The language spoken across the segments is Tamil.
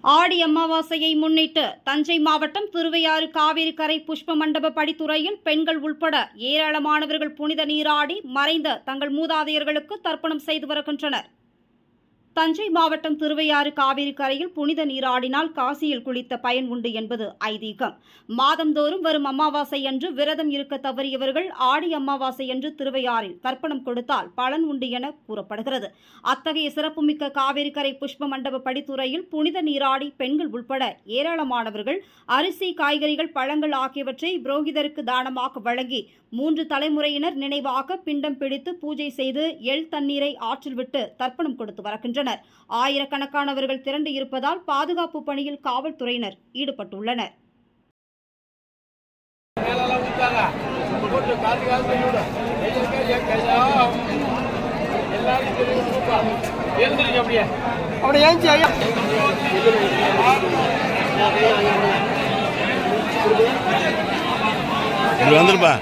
ஆடி அமாவாசையை முன்னிட்டு தஞ்சை மாவட்டம் திருவையாறு காவிரி கரை புஷ்ப மண்டப படித்துறையில் பெண்கள் உள்பட ஏராளமானவர்கள் புனித நீராடி மறைந்த தங்கள் மூதாதையர்களுக்கு தர்ப்பணம் செய்து வருகின்றனர். தஞ்சை மாவட்டம் திருவையாறு காவிரி கரையில் புனித நீராடினால் காசியில் குளித்த பயன் உண்டு என்பது ஐதீகம். மாதந்தோறும் வரும் அமாவாசை அன்று விரதம் இருக்க தவறியவர்கள் ஆடி அமாவாசை அன்று திருவையாறில் தர்ப்பணம் கொடுத்தால் பலன் உண்டு என கூறப்படுகிறது. அத்தகைய சிறப்புமிக்க காவிரி கரை புஷ்ப மண்டப படித்துறையில் புனித நீராடி பெண்கள் உள்பட ஏராளமானவர்கள் அரிசி, காய்கறிகள், பழங்கள் ஆகியவற்றை புரோகிதருக்கு தானமாக வழங்கி 3 தலைமுறையினர் நினைவாக பிண்டம் பிடித்து பூஜை செய்து எள் தண்ணீரை ஆற்றில் விட்டு தர்ப்பணம் கொடுத்து வருகின்றனர். ஆயிரக்கணக்கானவர்கள் திரண்டு இருப்பதால் பாதுகாப்பு பணியில் காவல்துறையினர் ஈடுபட்டுள்ளனர். வந்துருப்பா.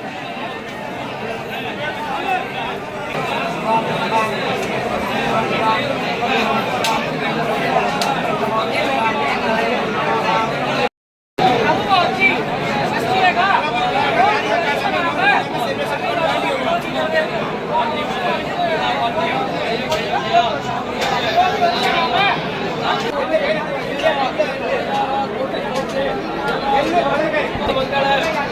मंगल